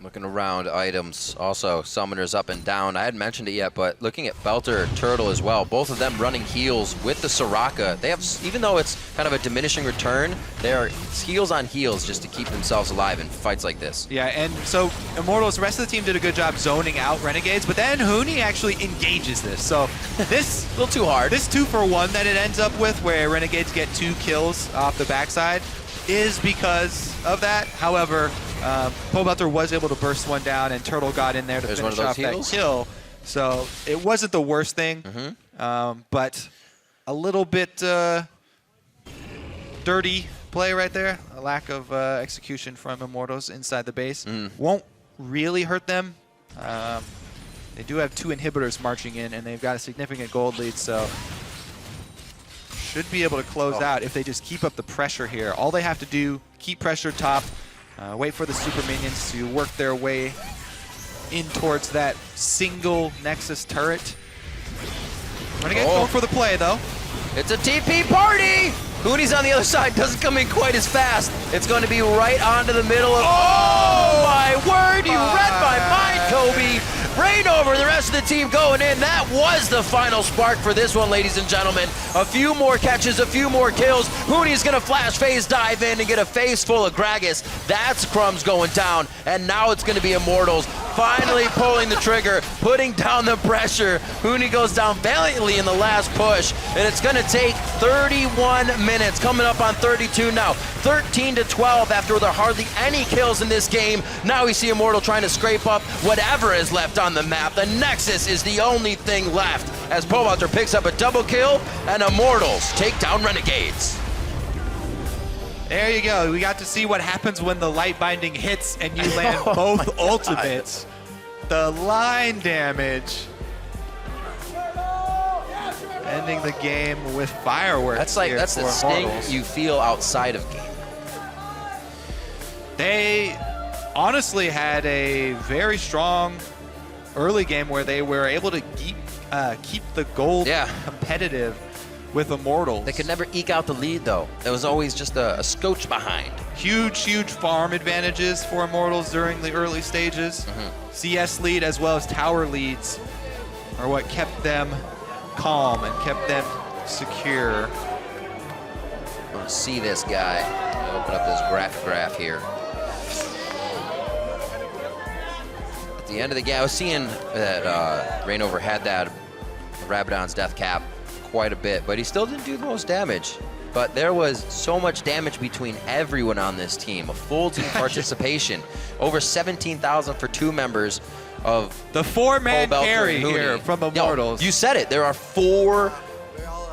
Looking around items, also summoners up and down. I hadn't mentioned it yet, but looking at Belter, Turtle as well, both of them running heals with the Soraka. They have, even though it's kind of a diminishing return, they are heals on heals just to keep themselves alive in fights like this. Yeah, and so Immortals, the rest of the team did a good job zoning out Renegades, but then Huni actually engages this. So this a little too hard. This 2-for-1 that it ends up with, where Renegades get 2 kills off the backside, is because of that. However, Pobelter was able to burst one down, and Turtle got in there to finish off that kill. So it wasn't the worst thing, but a little bit dirty play right there. A lack of execution from Immortals inside the base. Won't really hurt them. They do have 2 inhibitors marching in, and they've got a significant gold lead, so should be able to close out if they just keep up the pressure here. All they have to do, keep pressure top, wait for the super minions to work their way in towards that single Nexus turret. Renegades going for the play, though. It's a TP party! Huni's on the other side, doesn't come in quite as fast. It's going to be right onto the middle of... Oh, my word! You read my mind, Kobe! Right over the rest of the team going in. That was the final spark for this one, ladies and gentlemen. A few more catches, a few more kills. Huni's going to flash phase dive in and get a face full of Gragas. That's Crumbs going down, and now it's going to be Immortals finally pulling the trigger, putting down the pressure. Huni goes down valiantly in the last push, and it's going to take 31 minutes, coming up on 32 now. 13-12 after there are hardly any kills in this game. Now we see Immortal trying to scrape up whatever is left on the map. The Nexus is the only thing left as Pobelter picks up a double kill, and Immortals take down Renegades. There you go. We got to see what happens when the light binding hits and you land both ultimates. The line damage. Ending the game with fireworks. That's the sting you feel outside of game. They honestly had a very strong early game where they were able to keep the gold competitive with Immortals. They could never eke out the lead, though. It was always just a scotch behind. Huge farm advantages for Immortals during the early stages. CS lead as well as tower leads are what kept them calm and kept them secure. Let's see this guy. Open up this graph here. At the end of the game, I was seeing that Rainover had that Rabadon's death cap quite a bit, but he still didn't do the most damage. But there was so much damage between everyone on this team. A full team participation. Over 17,000 for 2 members of the 4-man carry here from Immortals. No, you said it. There are 4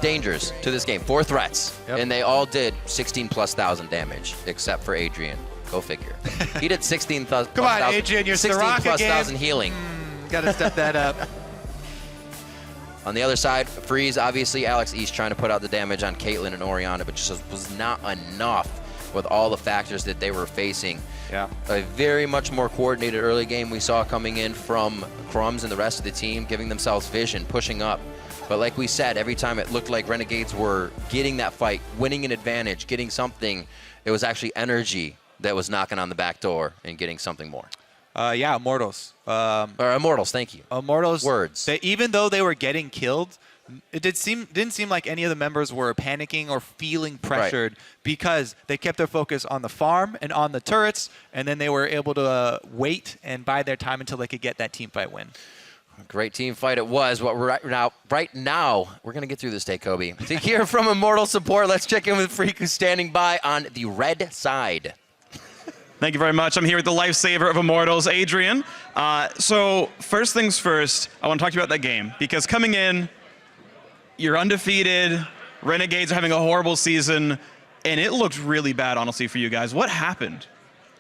dangers to this game, 4 threats, and they all did 16,000+ damage, except for Adrian. Go figure. He did 16,000. Come on, Adrian, your Soraka game. Healing. Got to step that up. On the other side, Freeze, obviously Alex East trying to put out the damage on Caitlyn and Orianna, but just was not enough with all the factors that they were facing. Yeah. A very much more coordinated early game we saw coming in from Crumbs and the rest of the team, giving themselves vision, pushing up. But like we said, every time it looked like Renegades were getting that fight, winning an advantage, getting something, it was actually energy that was knocking on the back door and getting something more. Yeah, Immortals. Or Immortals, thank you. Immortals. Words. Even though they were getting killed, it didn't seem like any of the members were panicking or feeling pressured because they kept their focus on the farm and on the turrets, and then they were able to wait and bide their time until they could get that team fight win. Great team fight it was. What right now, we're going to get through this day, Kobe. To hear from Immortal support, let's check in with Freak, who's standing by on the red side. Thank you very much. I'm here with the lifesaver of Immortals, Adrian. So first things first, I want to talk to you about that game. Because coming in, you're undefeated, Renegades are having a horrible season, and it looked really bad, honestly, for you guys. What happened?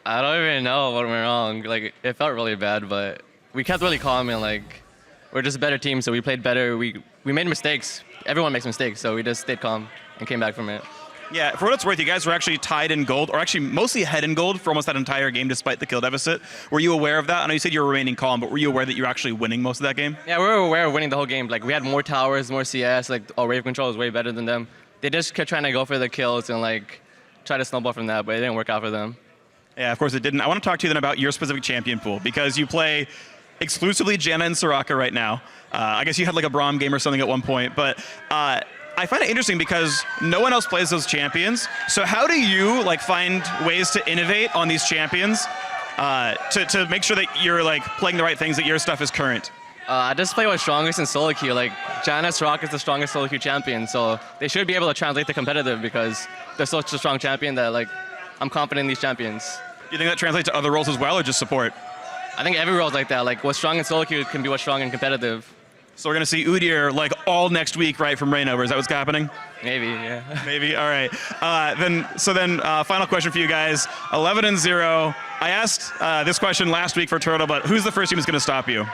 I don't even know what went wrong. Like, it felt really bad, but we kept really calm, and like, we're just a better team, so we played better. We made mistakes. Everyone makes mistakes, so we just stayed calm and came back from it. Yeah, for what it's worth, you guys were actually tied in gold, or actually mostly ahead in gold for almost that entire game despite the kill deficit. Were you aware of that? I know you said you were remaining calm, but were you aware that you were actually winning most of that game? Yeah, we were aware of winning the whole game. Like, we had more towers, more CS, like, our wave control was way better than them. They just kept trying to go for the kills and, like, try to snowball from that, but it didn't work out for them. Yeah, of course it didn't. I want to talk to you then about your specific champion pool, because you play exclusively Janna and Soraka right now. I guess you had like a Braum game or something at one point, but I find it interesting because no one else plays those champions. So how do you like find ways to innovate on these champions to make sure that you're like playing the right things, that your stuff is current? I just play what's strongest in solo queue. Like Janna Soraka is the strongest solo queue champion, so they should be able to translate the competitive because they're such a strong champion that like I'm confident in these champions. Do you think that translates to other roles as well, or just support? I think every role's like that. Like what's strong in solo queue can be what's strong in competitive. So we're gonna see Udyr like all next week, right, from Reignover. Is that what's happening? Maybe, yeah. Maybe. All right. Then final question for you guys. 11-0. I asked this question last week for Turtle, but who's the first team that's gonna stop you?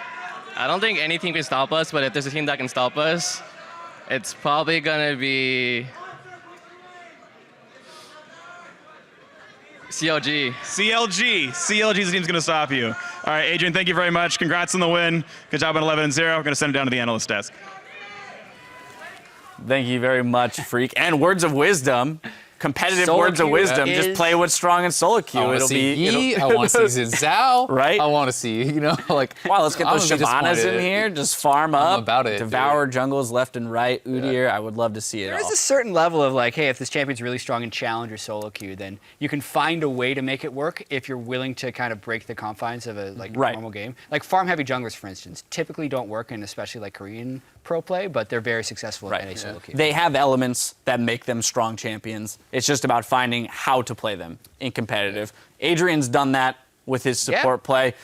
I don't think any team can stop us, but if there's a team that can stop us, it's probably gonna be CLG. CLG's the team's gonna stop you. All right, Adrian, thank you very much. Congrats on the win. Good job on 11-0. We're gonna send it down to the analyst desk. Thank you very much, Freak. And words of wisdom. Competitive Solo words of queue wisdom. is- Just play what's strong in solo queue. I want to see Yi, I want to see Zhao. Right? I want to see, like. Wow, let's get I'm those gonna be Shyvanas in disappointed. here. Just farm up. about it, Devour jungles left and right. Udyr, I would love to see it There is all. a certain level of like, hey, if this champion's really strong in challenge or solo queue, then you can find a way to make it work if you're willing to kind of break the confines of a normal game. Like farm heavy junglers, for instance, typically don't work in especially like Korean pro play, but they're very successful in NA solo queue. They have elements that make them strong champions. It's just about finding how to play them in competitive. Adrian's done that with his support play.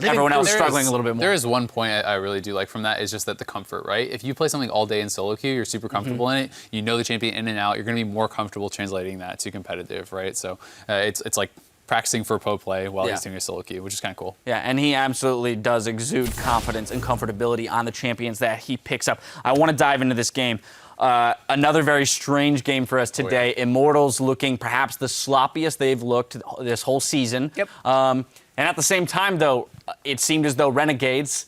Everyone else struggling a little bit more. There is one point I really do like from that is just that the comfort, right? If you play something all day in solo queue, you're super comfortable in it. You know the champion in and out. You're going to be more comfortable translating that to competitive, right? So it's like practicing for pro play while he's doing a solo queue, which is kind of cool. Yeah, and he absolutely does exude confidence and comfortability on the champions that he picks up. I want to dive into this game. Another very strange game for us today. Immortals looking perhaps the sloppiest they've looked this whole season. Yep. And at the same time, though, it seemed as though Renegades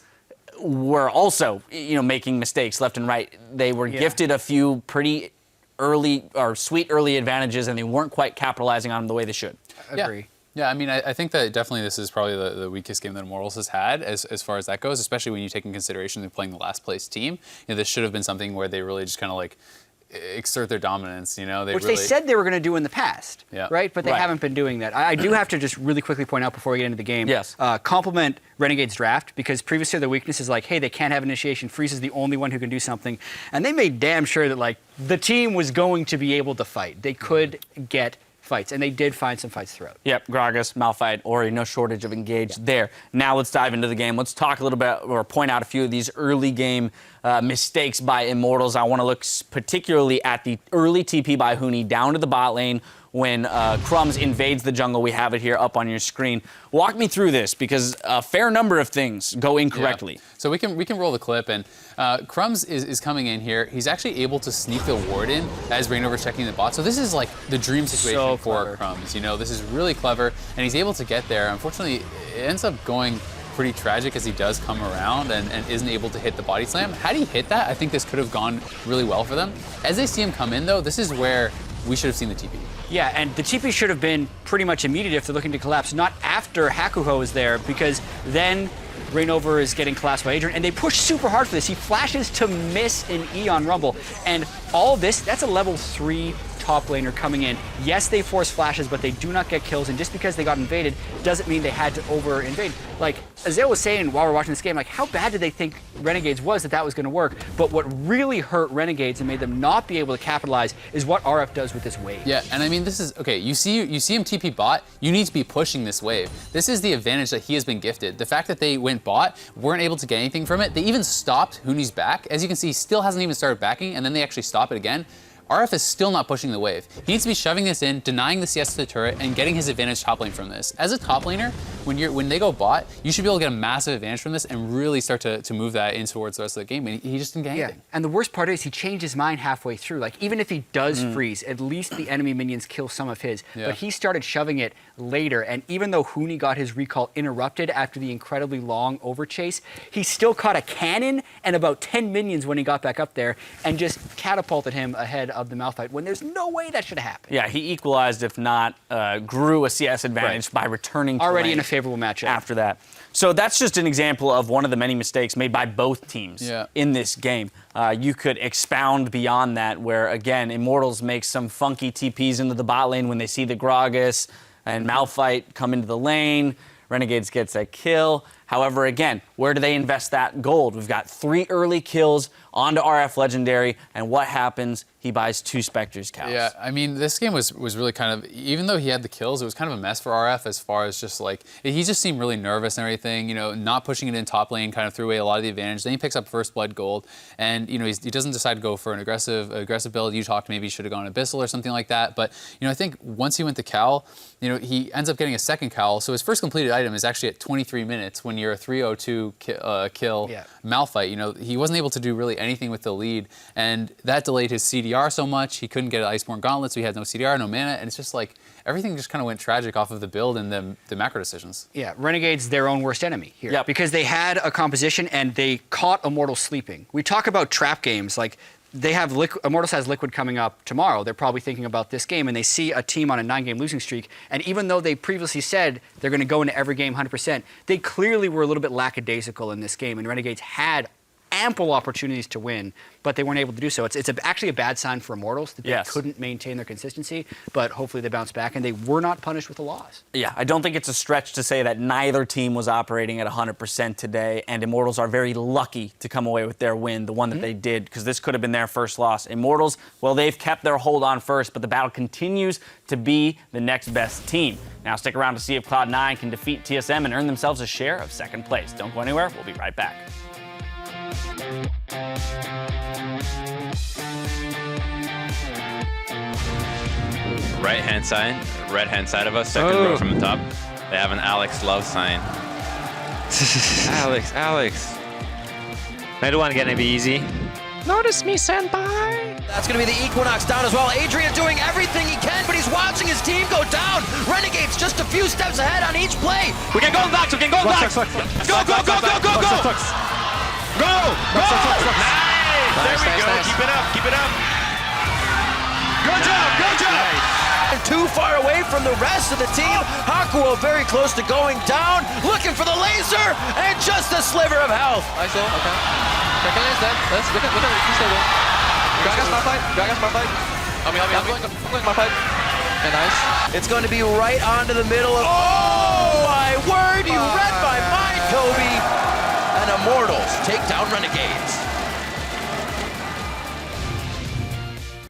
were also, making mistakes left and right. They were gifted a few pretty early or sweet early advantages, and they weren't quite capitalizing on them the way they should. Agree. Yeah, I mean, I think that definitely this is probably the weakest game that Immortals has had as far as that goes, especially when you take in consideration they're playing the last place team. This should have been something where they really just kind of like exert their dominance, They said they were going to do in the past, right? But they haven't been doing that. I do have to just really quickly point out before we get into the game, compliment Renegade's draft, because previously their weakness is like, hey, they can't have initiation. Freeze is the only one who can do something. And they made damn sure that like the team was going to be able to fight. They could get fights, and they did find some fights throughout. Yep, Gragas, Malphite, Ori, no shortage of engage there. Now let's dive into the game. Let's talk a little bit, or point out a few of these early game mistakes by Immortals. I want to look particularly at the early TP by Huni down to the bot lane when Crumbs invades the jungle. We have it here up on your screen. Walk me through this, because a fair number of things go incorrectly. Yeah. So we can roll the clip, and Crumbs is coming in here. He's actually able to sneak the ward in as Reignover's checking the bot. So this is like the dream situation for Crumbs. This is really clever, and he's able to get there. Unfortunately, it ends up going pretty tragic as he does come around and isn't able to hit the body slam. Had he hit that, I think this could have gone really well for them. As they see him come in, though, this is where we should have seen the TP. Yeah, and the TP should have been pretty much immediate if they're looking to collapse, not after Hakuho is there, because then Reignover is getting collapsed by Adrian, and they push super hard for this. He flashes to miss an E on Rumble, and all this, that's a level 3 top laner coming in. Yes, they force flashes, but they do not get kills, and just because they got invaded doesn't mean they had to over-invade. Like, Azale was saying while we're watching this game, like, how bad did they think Renegades was that was going to work? But what really hurt Renegades and made them not be able to capitalize is what RF does with this wave. Yeah, and I mean, this is, okay, you see him TP bot, you need to be pushing this wave. This is the advantage that he has been gifted. The fact that they went bot, weren't able to get anything from it. They even stopped Huni's back. As you can see, he still hasn't even started backing, and then they actually stop it again. RF is still not pushing the wave. He needs to be shoving this in, denying the CS to the turret, and getting his advantage top lane from this. As a top laner, when they go bot, you should be able to get a massive advantage from this and really start to move that in towards the rest of the game. And he just didn't get anything. And the worst part is he changed his mind halfway through. Like, even if he does freeze, at least the enemy minions kill some of his. But he started shoving it later. And even though Huni got his recall interrupted after the incredibly long overchase, he still caught a cannon and about 10 minions when he got back up there and just catapulted him ahead of the Malphite when there's no way that should have happened. Yeah, he equalized, if not grew a CS advantage by returning to already lane in a favorable matchup after that. So that's just an example of one of the many mistakes made by both teams in this game. You could expound beyond that where, again, Immortals make some funky TPs into the bot lane when they see the Gragas and Malphite come into the lane. Renegades gets a kill. However, again, where do they invest that gold? We've got 3 early kills onto RF Legendary, and what happens? He buys 2 Spectres cows. Yeah, I mean, this game was really kind of, even though he had the kills, it was kind of a mess for RF as far as just like, he just seemed really nervous and everything, you know, not pushing it in top lane kind of threw away a lot of the advantage. Then he picks up first blood gold, and, you know, he doesn't decide to go for an aggressive build. You talked maybe he should have gone Abyssal or something like that, but, you know, I think once he went to Cal, you know, he ends up getting a second Cal, so his first completed item is actually at 23 minutes when you're a 302 kill Malphite. You know, he wasn't able to do really anything with the lead, and that delayed his CDR so much. He couldn't get an Iceborne Gauntlet, so he had no CDR, no mana, and it's just like everything just kind of went tragic off of the build and the macro decisions. Yeah, Renegade's their own worst enemy here. Because they had a composition and they caught Immortals sleeping. We talk about trap games, like they have Immortals has Liquid coming up tomorrow. They're probably thinking about this game, and they see a team on a 9-game losing streak, and even though they previously said they're going to go into every game 100%, they clearly were a little bit lackadaisical in this game, and Renegades had ample opportunities to win, but they weren't able to do so. It's actually a bad sign for Immortals that they couldn't maintain their consistency, but hopefully they bounce back, and they were not punished with a loss. Yeah, I don't think it's a stretch to say that neither team was operating at 100% today, and Immortals are very lucky to come away with their win, the one that they did, because this could have been their first loss. Immortals, well, they've kept their hold on first, but the battle continues to be the next best team. Now stick around to see if Cloud9 can defeat TSM and earn themselves a share of second place. Don't go anywhere. We'll be right back. Right-hand side of us, second row from the top. They have an Alex love sign. Alex. I don't want to get maybe easy. Notice me, senpai. That's going to be the Equinox down as well. Adrian doing everything he can, but he's watching his team go down. Renegades just a few steps ahead on each play. We can go back. Go! Go! Nice! There we go. Nice. Keep it up. Good job. Too far away from the rest of the team. Hakuo very close to going down, looking for the laser, and just a sliver of health. I saw, okay. Second lane's dead. Let's look at he's still going. Gragas my fight. I'm going my fight. Okay, nice. It's going to be right onto the middle of. Oh my word! You read my mind, Kobe. And Immortals take down Renegades.